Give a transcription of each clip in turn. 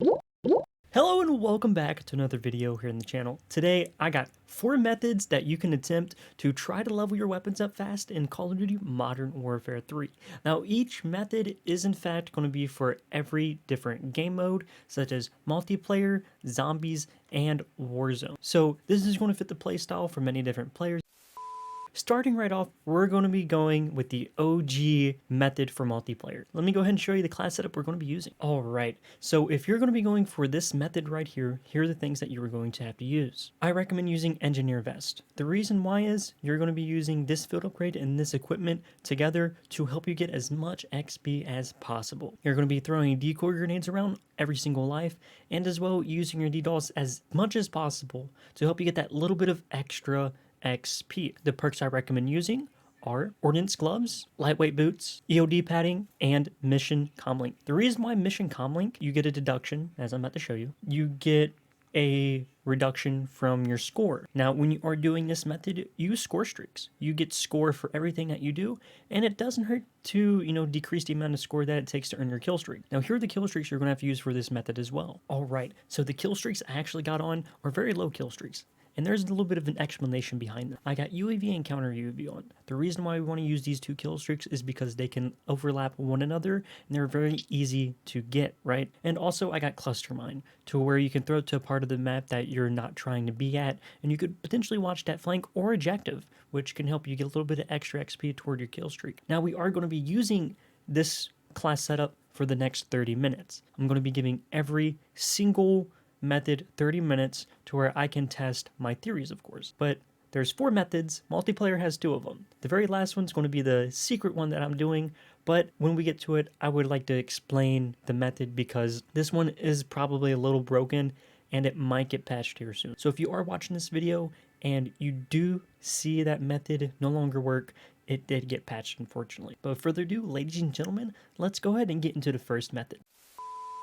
Hello and welcome back to another video here in the channel. Today I got 4 methods that you can attempt to try to level your weapons up fast in Call of Duty Modern Warfare 3. Now each method is in fact going to be for every different game mode such as multiplayer, zombies, and Warzone. So this is going to fit the playstyle for many different players. Starting right off, we're going to be going with the OG method for multiplayer. Let me go ahead and show you the class setup we're going to be using. All right, so if you're going to be going for this method right here, here are the things that you are going to have to use. I recommend using Engineer Vest. The reason why is you're going to be using this field upgrade and this equipment together to help you get as much XP as possible. You're going to be throwing decoy grenades around every single life, and as well using your DDOS as much as possible to help you get that little bit of extra XP. The perks I recommend using are Ordnance Gloves, Lightweight Boots, EOD Padding, and Mission Comlink. The reason why Mission Comlink, you get a deduction, as I'm about to show you. You get a reduction from your score. Now, when you are doing this method, use score streaks. You get score for everything that you do, and it doesn't hurt to, decrease the amount of score that it takes to earn your kill streak. Now, here are the kill streaks you're going to have to use for this method as well. All right, so the kill streaks I actually got on are very low kill streaks. And there's a little bit of an explanation behind them. I got UAV and counter UAV on. The reason why we want to use these 2 kill streaks is because they can overlap one another and they're very easy to get, right? And also I got cluster mine to where you can throw it to a part of the map that you're not trying to be at, and you could potentially watch that flank or objective, which can help you get a little bit of extra XP toward your kill streak. Now we are going to be using this class setup for the next 30 minutes. I'm going to be giving every single method 30 minutes to where I can test my theories, of course. But there's 4 methods. Multiplayer has 2 of them. The very last one's going to be the secret one that I'm doing, but when we get to it, I would like to explain the method because this one is probably a little broken and it might get patched here soon. So if you are watching this video and you do see that method no longer work, it did get patched, unfortunately. But without further ado, ladies and gentlemen, let's go ahead and get into the first method.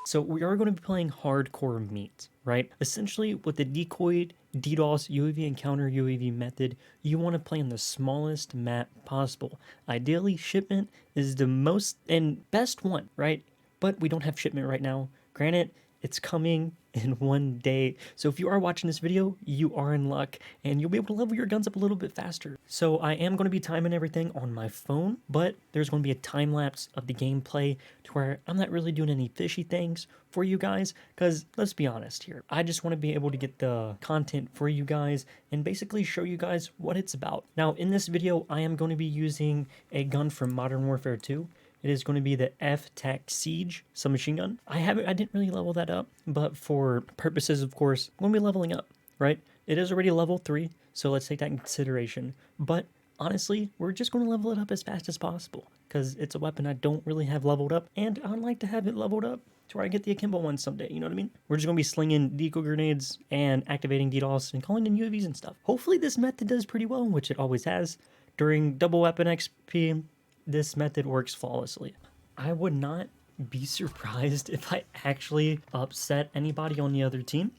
So we are going to be playing hardcore meat, right? Essentially, with the decoy, DDoS, UAV, and counter UAV method, you want to play on the smallest map possible. Ideally, shipment is the most and best one, right? But we don't have shipment right now. Granted, it's coming in 1 day. So if you are watching this video, you are in luck and you'll be able to level your guns up a little bit faster. So I am going to be timing everything on my phone, but there's going to be a time lapse of the gameplay to where I'm not really doing any fishy things for you guys, because let's be honest here. I just want to be able to get the content for you guys and basically show you guys what it's about. Now in this video, I am going to be using a gun from Modern Warfare 2. It is going to be the F-Tac Siege submachine gun. I didn't really level that up, but for purposes, of course, I'm going to be leveling up, right? It is already level 3, so let's take that in consideration. But honestly, we're just going to level it up as fast as possible because it's a weapon I don't really have leveled up, and I'd like to have it leveled up to where I get the akimbo one someday, you know what I mean? We're just going to be slinging decoy grenades and activating DDoS and calling in UAVs and stuff. Hopefully this method does pretty well, which it always has. During double weapon XP, this method works flawlessly. I would not be surprised if I actually upset anybody on the other team.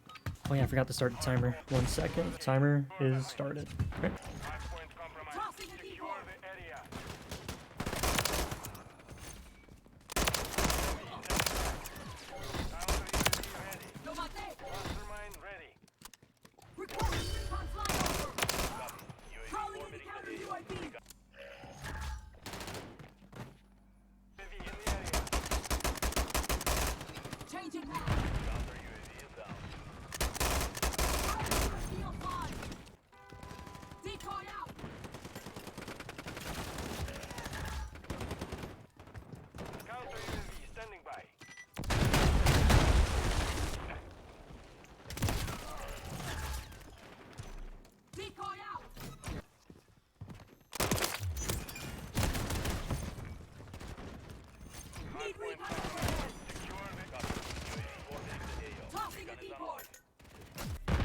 Oh yeah, I forgot to start the timer. 1 second. Timer is started. Okay.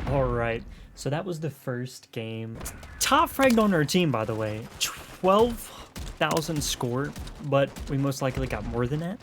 Alright, so that was the first game. Top fragged on our team, by the way. 12,000 score, but we most likely got more than that.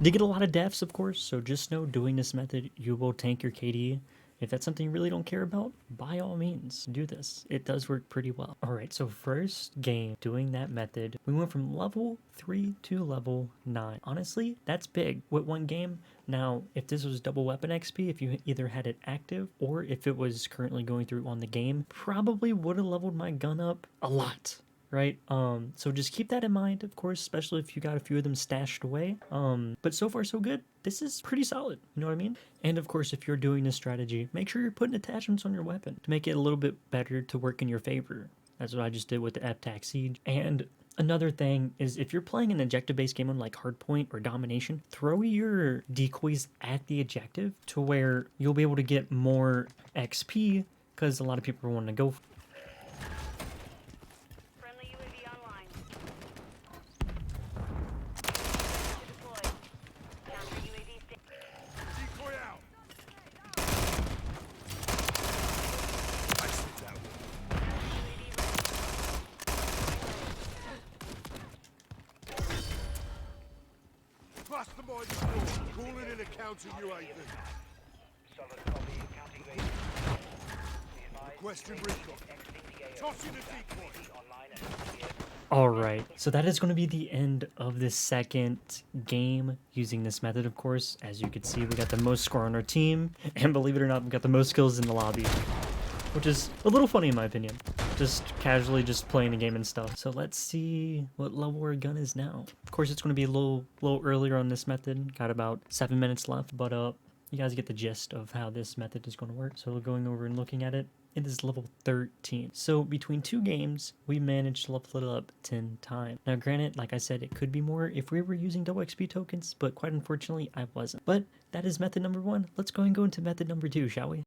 Did get a lot of deaths, of course, so just know doing this method, you will tank your KD. If that's something you really don't care about, by all means, do this. It does work pretty well. All right, so first game doing that method, we went from level 3 to level 9. Honestly, that's big with one game. Now, if this was double weapon XP, if you either had it active or if it was currently going through on the game, probably would have leveled my gun up a lot. Right? So just keep that in mind, of course, especially if you got a few of them stashed away. But so far so good. This is pretty solid, you know what I mean? And of course, if you're doing this strategy, make sure you're putting attachments on your weapon to make it a little bit better to work in your favor. That's what I just did with the F-Tac Siege. And another thing is if you're playing an objective-based game on like Hardpoint or Domination, throw your decoys at the objective to where you'll be able to get more XP because a lot of people are wanting to go. Alright, so that is going to be the end of the second game using this method, of course. As you can see, we got the most score on our team, and believe it or not, we got the most kills in the lobby, which is a little funny in my opinion. Just casually just playing the game and stuff. So let's see what level our gun is now. Of course, it's going to be a little earlier on this method. Got about 7 minutes left, but you guys get the gist of how this method is going to work. So going over and looking at it, it is level 13. So between 2 games, we managed to level it up 10 times. Now granted, like I said, it could be more if we were using double XP tokens, but quite unfortunately, I wasn't. But that is method number 1. Let's go and go into method number 2, shall we?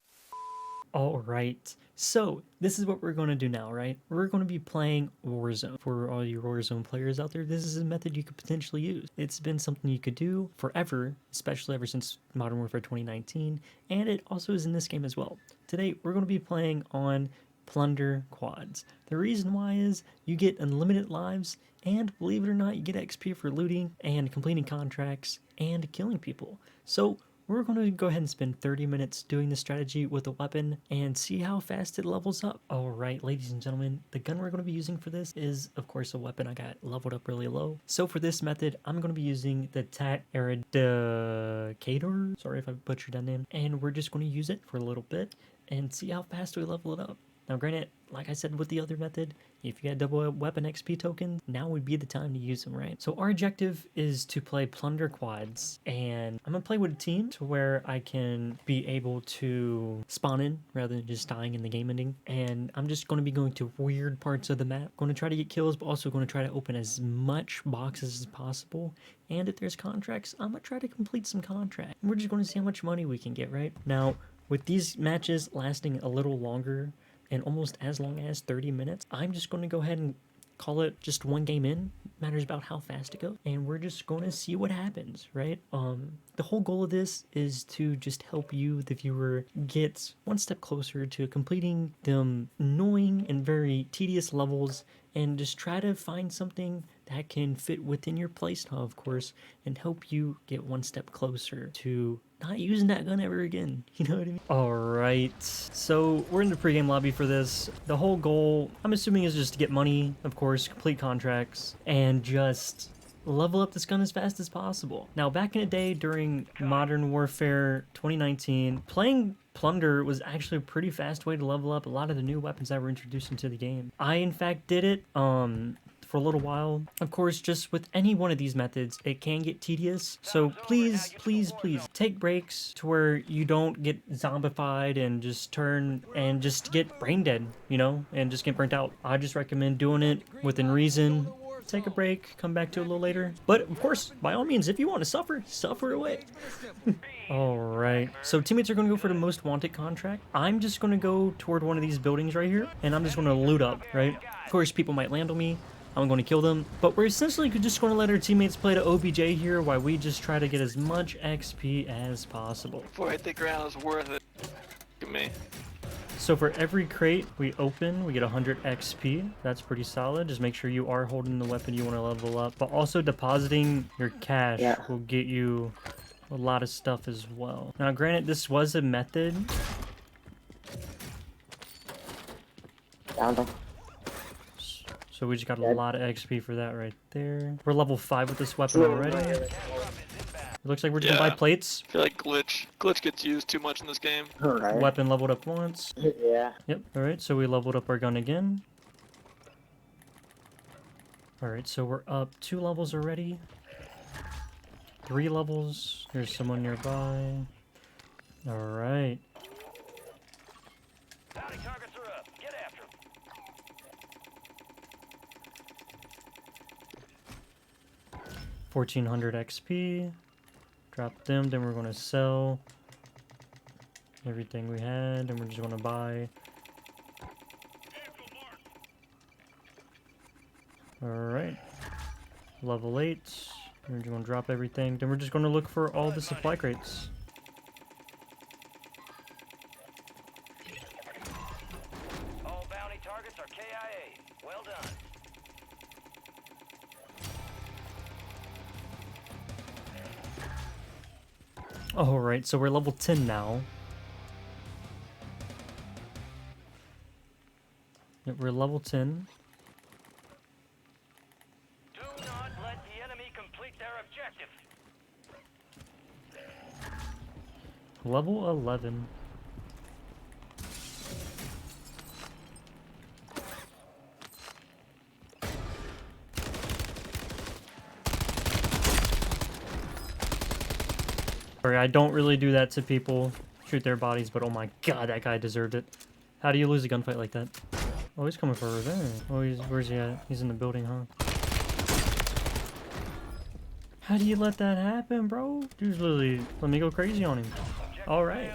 Alright, so this is what we're going to do now, right? We're going to be playing Warzone. For all you Warzone players out there, this is a method you could potentially use. It's been something you could do forever, especially ever since Modern Warfare 2019, and it also is in this game as well. Today, we're going to be playing on Plunder quads. The reason why is you get unlimited lives, and believe it or not, you get XP for looting and completing contracts and killing people. So we're going to go ahead and spend 30 minutes doing this strategy with a weapon and see how fast it levels up. Alright, ladies and gentlemen, the gun we're going to be using for this is, of course, a weapon I got leveled up really low. So for this method, I'm going to be using the Patriot. Sorry if I butchered that name. And we're just going to use it for a little bit and see how fast we level it up. Now granted, like I said with the other method, if you had double weapon XP tokens, now would be the time to use them, right? So our objective is to play Plunder quads, and I'm gonna play with a team to where I can be able to spawn in rather than just dying in the game ending. And I'm just gonna be going to weird parts of the map, gonna try to get kills, but also gonna try to open as much boxes as possible. And if there's contracts, I'm gonna try to complete some contracts. We're just gonna see how much money we can get, right? Now, with these matches lasting a little longer, and almost as long as 30 minutes, I'm just going to go ahead and call it just one game in. Matters about how fast it goes, and we're just going to see what happens, right? The whole goal of this is to just help you, the viewer, get one step closer to completing them annoying and very tedious levels, and just try to find something that can fit within your playstyle, of course, and help you get one step closer to not using that gun ever again. You know what I mean? Alright, so we're in the pregame lobby for this. The whole goal, I'm assuming, is just to get money, of course, complete contracts, and just level up this gun as fast as possible. Now, back in the day during Modern Warfare 2019, playing Plunder was actually a pretty fast way to level up a lot of the new weapons that were introduced into the game. I, in fact, did it for a little while. Of course, just with any one of these methods, it can get tedious. So please, please, please take breaks to where you don't get zombified and just turn and just get brain dead, you know, and just get burnt out. I just recommend doing it within reason. Take a break, come back to it a little later. But of course, by all means, if you want to suffer, suffer away. Alright, so teammates are going to go for the most wanted contract. I'm just going to go toward one of these buildings right here, and I'm just going to loot up, right? Of course, people might land on me. I'm going to kill them, but we're essentially just going to let our teammates play to OBJ here while we just try to get as much XP as possible. Before I hit the ground, it's worth it. Look at me. So for every crate we open, we get 100 XP. That's pretty solid. Just make sure you are holding the weapon you want to level up, but also depositing your cash will get you a lot of stuff as well. Now, granted, this was a method. Down them. So we just got a lot of XP for that right there. We're level 5 with this weapon already. It looks like we're just gonna buy plates. I feel like glitch gets used too much in this game. Alright. Weapon leveled up once. Yeah. Yep. Alright, so we leveled up our gun again. Alright, so we're up 2 levels already. 3 levels. There's someone nearby. Alright. Bounty targets are up. Get after them. 1400 XP. Drop them, then we're gonna sell everything we had, and we're just gonna buy. Alright. Level 8. We're just gonna drop everything. Then we're just gonna look for all the supply crates. All bounty targets are KIA. Well done. Alright, so we're level 10 now. Yep, we're level 10. Do not let the enemy complete their objective. Level 11. Sorry, I don't really do that to people. Shoot their bodies, but oh my god, that guy deserved it. How do you lose a gunfight like that? Oh, he's coming for revenge. Oh, where's he at? He's in the building, huh? How do you let that happen, bro? Dude's literally let me go crazy on him. Alright.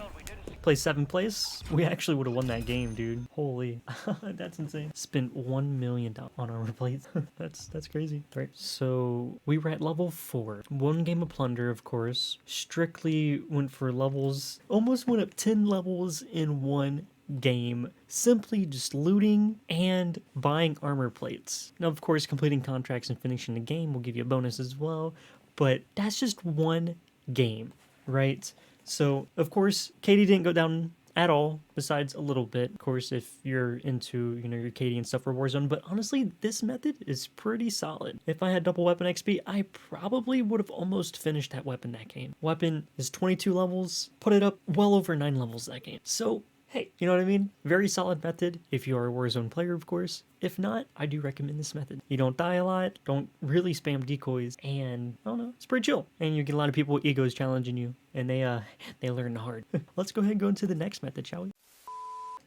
Play 7th place. We actually would have won that game, dude. Holy. That's insane. Spent $1 million on armor plates. That's crazy. Right. So we were at level 4. 1 game of plunder, of course. Strictly went for levels. Almost went up 10 levels in 1 game, simply just looting and buying armor plates. Now, of course, completing contracts and finishing the game will give you a bonus as well, but that's just 1 game, right? So, of course, Katie didn't go down at all, besides a little bit, of course, if you're into, you know, your Katie and stuff for Warzone, but honestly, this method is pretty solid. If I had double weapon XP, I probably would have almost finished that weapon that game. Weapon is 22 levels, put it up well over 9 levels that game. So, hey, you know what I mean? Very solid method if you are a Warzone player, of course. If not, I do recommend this method. You don't die a lot, don't really spam decoys, and I don't know, it's pretty chill. And you get a lot of people with egos challenging you, and they learn hard. Let's go ahead and go into the next method, shall we?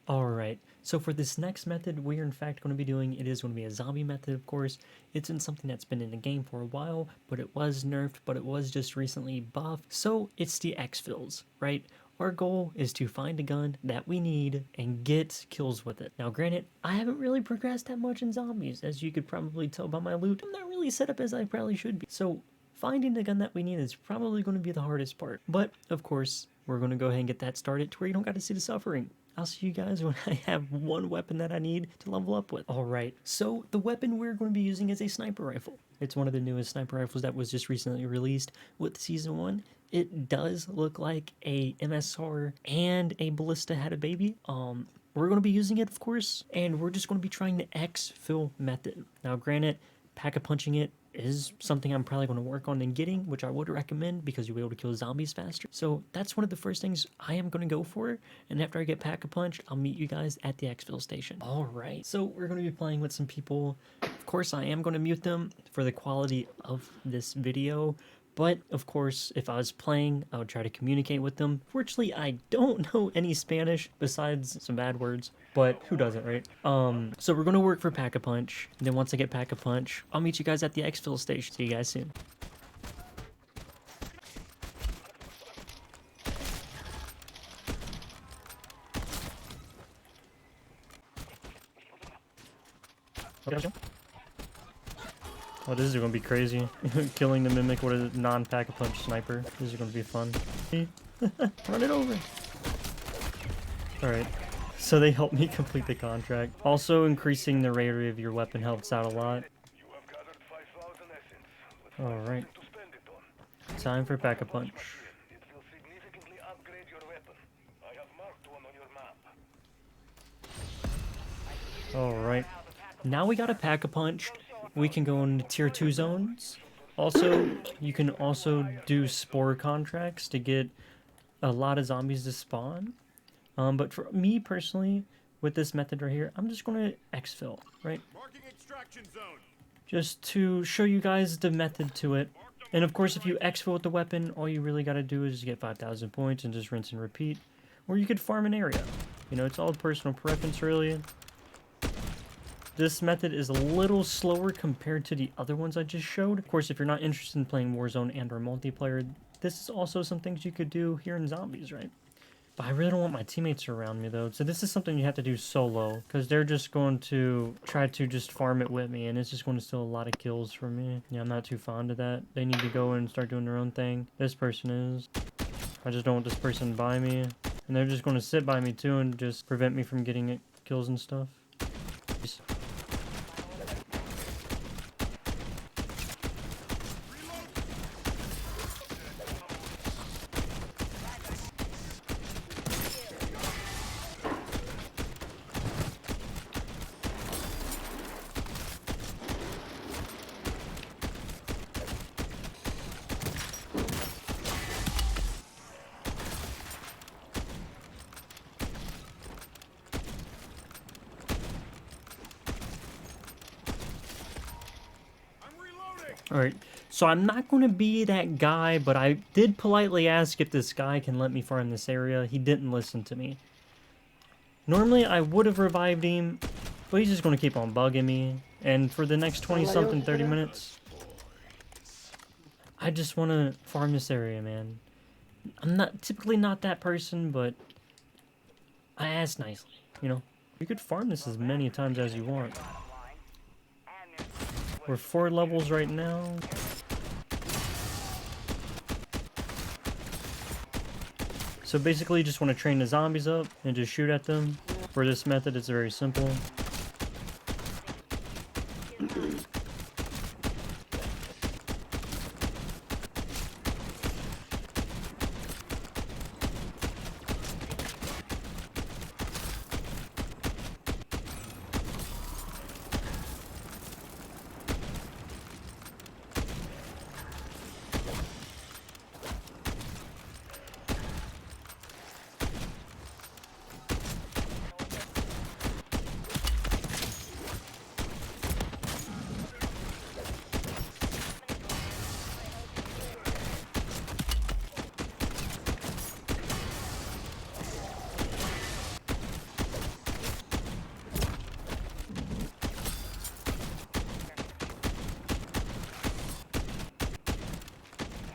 Alright, so for this next method, we are in fact going to be doing, it is going to be a zombie method, of course. It's in something that's been in the game for a while, but it was nerfed, but it was just recently buffed. So it's the EXFILs, right? Our goal is to find a gun that we need and get kills with it. Now, granted, I haven't really progressed that much in zombies, as you could probably tell by my loot. I'm not really set up as I probably should be. So finding the gun that we need is probably going to be the hardest part. But, of course, we're going to go ahead and get that started to where you don't got to see the suffering. I'll see you guys when I have 1 weapon that I need to level up with. Alright, so the weapon we're going to be using is a sniper rifle. It's one of the newest sniper rifles that was just recently released with Season 1. It does look like a MSR and a ballista had a baby. We're going to be using it, of course, and we're just going to be trying the EXFIL method. Now, granted, pack-a-punching it is something I'm probably going to work on and getting, which I would recommend because you'll be able to kill zombies faster. So that's one of the first things I am going to go for, and after I get pack-a-punched, I'll meet you guys at the EXFIL station. Alright, so we're going to be playing with some people. Of course, I am going to mute them for the quality of this video. But, of course, if I was playing, I would try to communicate with them. Fortunately, I don't know any Spanish besides some bad words, but who doesn't, right? So we're going to work for Pack-a-Punch, and then once I get Pack-a-Punch, I'll meet you guys at the EXFIL station. See you guys soon. Okay. Oh, this is gonna be crazy. Killing the mimic with a non-pack-a-punch sniper. This is gonna be fun. Run it over. Alright. So they helped me complete the contract. Also, increasing the rate of your weapon helps out a lot. Alright. Time for pack-a-punch. Alright. Now we got a pack-a-punch. We can go into tier 2 zones. Also, you can also do spore contracts to get a lot of zombies to spawn. But for me personally, with this method right here, I'm just going to exfil, right? Marking extraction zone. Just to show you guys the method to it. And of course, if you exfil with the weapon, all you really got to do is get 5,000 points and just rinse and repeat. Or you could farm an area. You know, it's all personal preference, really. This method is a little slower compared to the other ones I just showed. Of course, if you're not interested in playing Warzone and or multiplayer, this is also some things you could do here in Zombies, right? But I really don't want my teammates around me, though. So this is something you have to do solo, because they're just going to try to just farm it with me, and it's just going to steal a lot of kills from me. Yeah, I'm not too fond of that. They need to go and start doing their own thing. This person is. I just don't want this person by me. And they're just going to sit by me, too, and just prevent me from getting kills and stuff. Peace. Alright, so I'm not going to be that guy, but I did politely ask if this guy can let me farm this area. He didn't listen to me. Normally, I would have revived him, but he's just going to keep on bugging me. And for the next 20-something, 30 minutes, I just want to farm this area, man. I'm not typically not that person, but I asked nicely, you know? You could farm this as many times as you want. We're 4 levels right now. So basically you just want to train the zombies up and just shoot at them. For this method, it's very simple.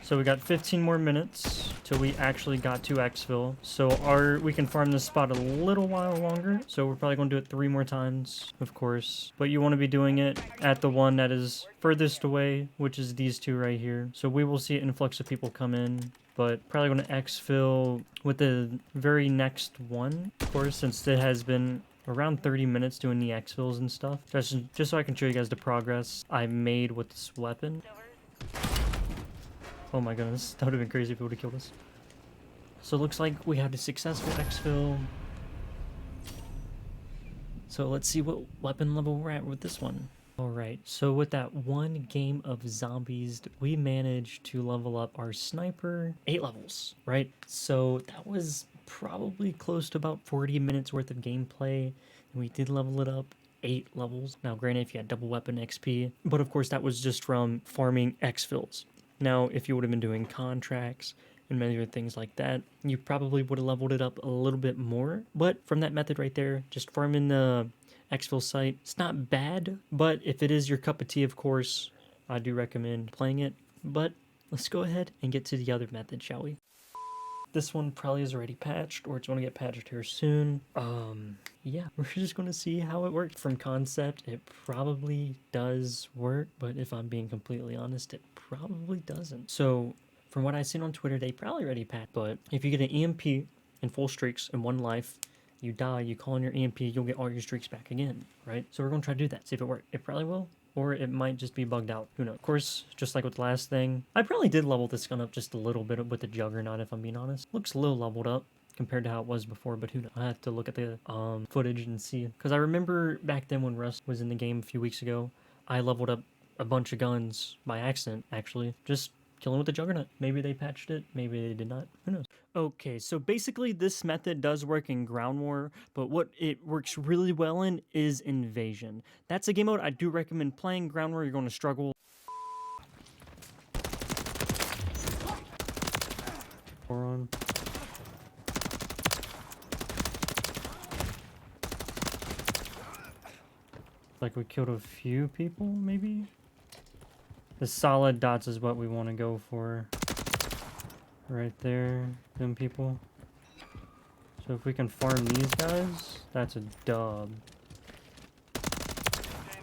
So we got 15 more minutes till we actually got to EXFIL. So we can farm this spot a little while longer. So we're probably going to do it 3 more times, of course. But you want to be doing it at the one that is furthest away, which is these 2 right here. So we will see an influx of people come in. But probably going to EXFIL with the very next one, of course, since it has been around 30 minutes doing the exfils and stuff. Just so I can show you guys the progress I made with this weapon. Oh my goodness, that would have been crazy if we would have killed us. So it looks like we had a successful exfil. So let's see what weapon level we're at with this one. Alright, so with that one game of zombies, we managed to level up our sniper 8 levels, right? So that was probably close to about 40 minutes worth of gameplay, and we did level it up 8 levels. Now granted, if you had double weapon XP, but of course that was just from farming exfils. Now, if you would have been doing contracts and many other things like that, you probably would have leveled it up a little bit more. But from that method right there, just farming the exfil site, it's not bad. But if it is your cup of tea, of course, I do recommend playing it. But let's go ahead and get to the other method, shall we? This one probably is already patched, or it's going to get patched here soon. Yeah, we're just going to see how it works. From concept, it probably does work, but if I'm being completely honest, it probably doesn't. So, from what I've seen on Twitter, they probably already patched, but if you get an EMP in full streaks in 1 life, you die, you call in your EMP, you'll get all your streaks back again, right? So we're going to try to do that, see if it works. It probably will. Or it might just be bugged out. Who knows? Of course, just like with the last thing, I probably did level this gun up just a little bit with the Juggernaut, if I'm being honest. Looks a little leveled up compared to how it was before, but who knows? I have to look at the footage and see. Because I remember back then when Russ was in the game a few weeks ago, I leveled up a bunch of guns by accident, actually. Just killing with the Juggernaut. Maybe they patched it, maybe they did not. Who knows? Okay, so basically this method does work in Ground War, but what it works really well in is Invasion. That's a game mode I do recommend playing. Ground War, you're going to struggle. On. Like we killed a few people, maybe? The solid dots is what we want to go for. Right there, them people. So if we can farm these guys, that's a dub.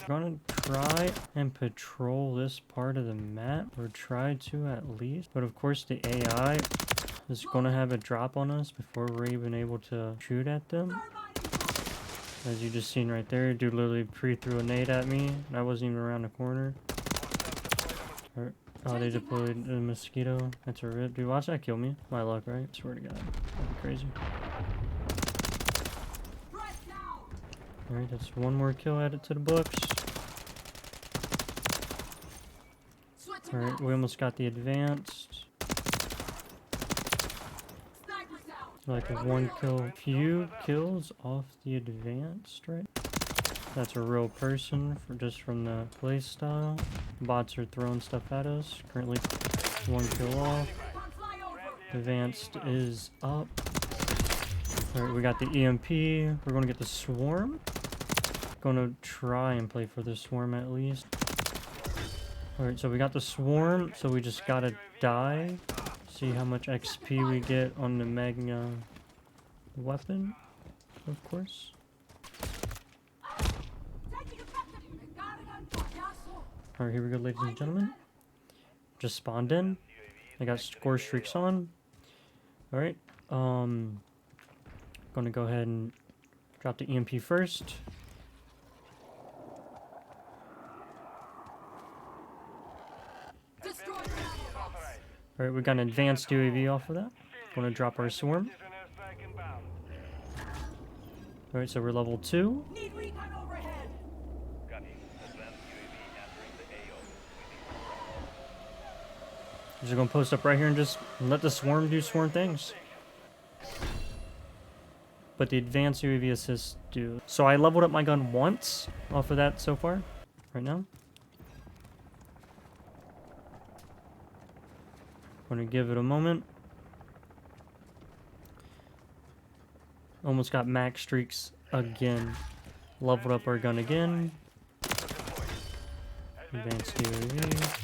We're gonna try and patrol this part of the map, or try to at least. But of course the AI is gonna have a drop on us before we're even able to shoot at them. As you just seen right there, dude literally pre-threw a nade at me, and I wasn't even around the corner. Oh, they deployed a mosquito. That's a rip. Dude, watch that kill me. My luck, right? Swear to God. That'd be crazy. Alright, that's one more kill added to the books. Alright, we almost got the advanced. Like a one kill, few kills off the advanced, right? That's a real person for just from the play style. Bots are throwing stuff at us. Currently one kill off. Advanced is up. Alright, we got the EMP. We're gonna get the swarm. Gonna try and play for the swarm at least. Alright, so we got the swarm, so we just gotta die. See how much XP we get on the Magna weapon, of course. Alright, here we go, ladies and gentlemen. Just spawned in. I got score streaks on. Alright, gonna go ahead and drop the EMP first. Alright, we got an advanced UAV off of that. Gonna drop our swarm. Alright, so we're level 2. Just gonna post up right here and just let the swarm do swarm things. But the advanced UAV assists do. So I leveled up my gun once off of that so far, right now. Gonna give it a moment. Almost got max streaks again. Leveled up our gun again. Advanced UAV.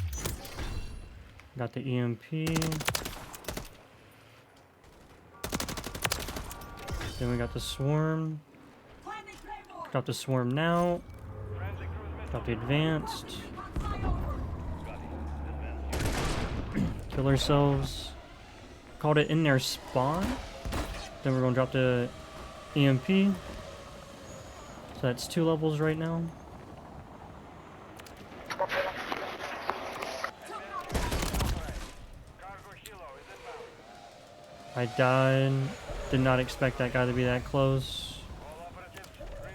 Got the EMP. Then we got the swarm. Drop the swarm now. Drop the advanced. Kill ourselves. Called it in their spawn. Then we're gonna drop the EMP. So that's 2 levels right now. I died. Did not expect that guy to be that close.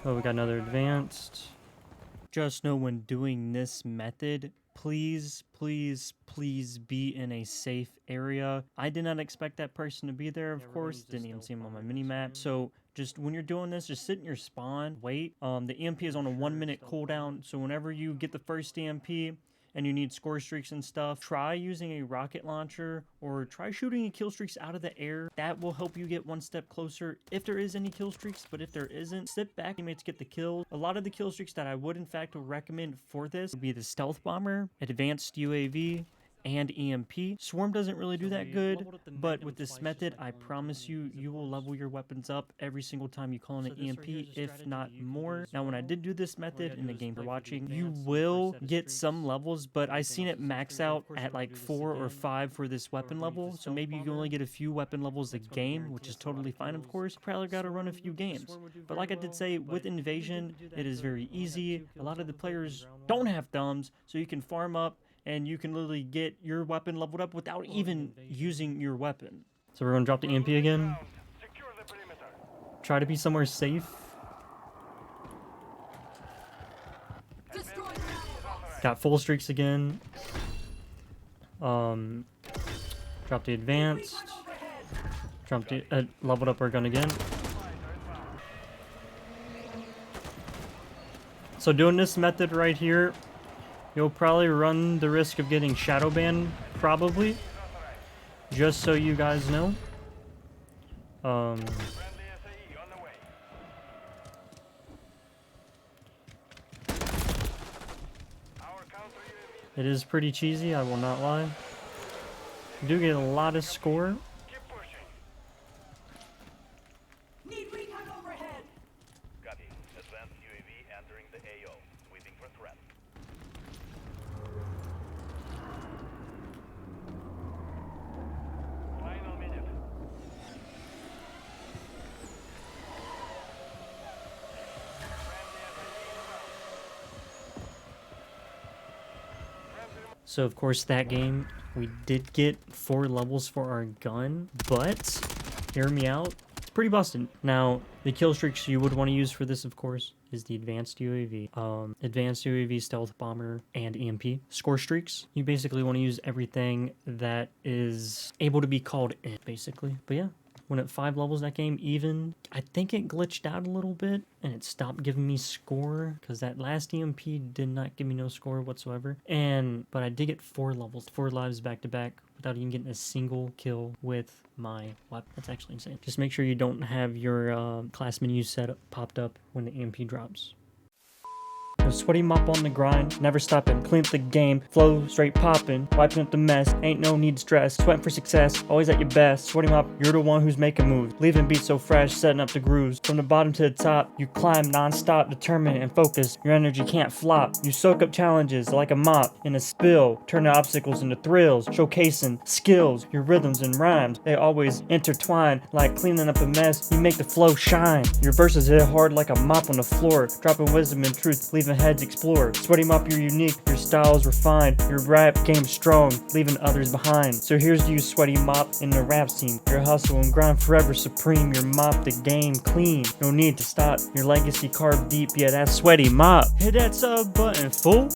Oh, we got another advanced. Just know when doing this method, please, please, please be in a safe area. I did not expect that person to be there, of course. Didn't even see him on my mini-map. So just when you're doing this, just sit in your spawn, wait. The EMP is on a 1-minute cooldown. So whenever you get the first EMP, and you need score streaks and stuff, try using a rocket launcher or try shooting a kill streaks out of the air. That will help you get one step closer if there is any kill streaks, but if there isn't, sit back, teammates get the kill. A lot of the kill streaks that I would in fact recommend for this would be the stealth bomber, advanced UAV, and EMP. Swarm doesn't really do that good, but with this method, I promise you, you will level your weapons up every single time you call in an EMP, if not more. Now, when I did do this method in the game you're watching, you will get some levels, but I seen it max out at like 4 or 5 for this weapon level, so maybe you can only get a few weapon levels a game, which is totally fine, of course. Probably gotta run a few games. But like I did say, with Invasion, it is very easy. A lot of the players don't have thumbs, so you can farm up, and you can literally get your weapon leveled up without even using your weapon. So we're going to drop the EMP again. Try to be somewhere safe. Got full streaks again. Dropped the advanced. Dropped the, leveled up our gun again. So doing this method right here, you'll probably run the risk of getting shadow banned, probably. Just so you guys know. It is pretty cheesy, I will not lie. You do get a lot of score. Need recon overhead. Copy. Advanced UAV entering the AO. Waiting for threat. Final minute. So of course that game, we did get 4 levels for our gun, but hear me out, it's pretty busted. Now, the kill streaks you would want to use for this, of course, is the advanced UAV. Advanced UAV, stealth bomber, and EMP. Score streaks, you basically want to use everything that is able to be called in, basically. But yeah. When at 5 levels that game, even, I think it glitched out a little bit and it stopped giving me score because that last EMP did not give me no score whatsoever. But I did get 4 levels, 4 lives back to back without even getting a single kill with my weapon. That's actually insane. Just make sure you don't have your class menu set up, popped up when the EMP drops. SweatyMop on the grind, never stopping, clean up the game, flow straight popping, wiping up the mess, ain't no need to stress, sweating for success, always at your best. SweatyMop, you're the one who's making moves, leaving beats so fresh, setting up the grooves. From the bottom to the top, you climb non-stop, determined and focused, your energy can't flop. You soak up challenges like a mop in a spill, turn the obstacles into thrills, showcasing skills, your rhythms and rhymes, they always intertwine like cleaning up a mess, you make the flow shine. Your verses hit hard like a mop on the floor, dropping wisdom and truth, leaving heads explore. SweatyMop, you're unique, your style is refined, your rap game strong, leaving others behind. So here's to you, SweatyMop, in the rap scene. Your hustle and grind forever supreme, your mop the game clean, no need to stop, your legacy carved deep, yeah, that's SweatyMop. Hit that sub button, fool.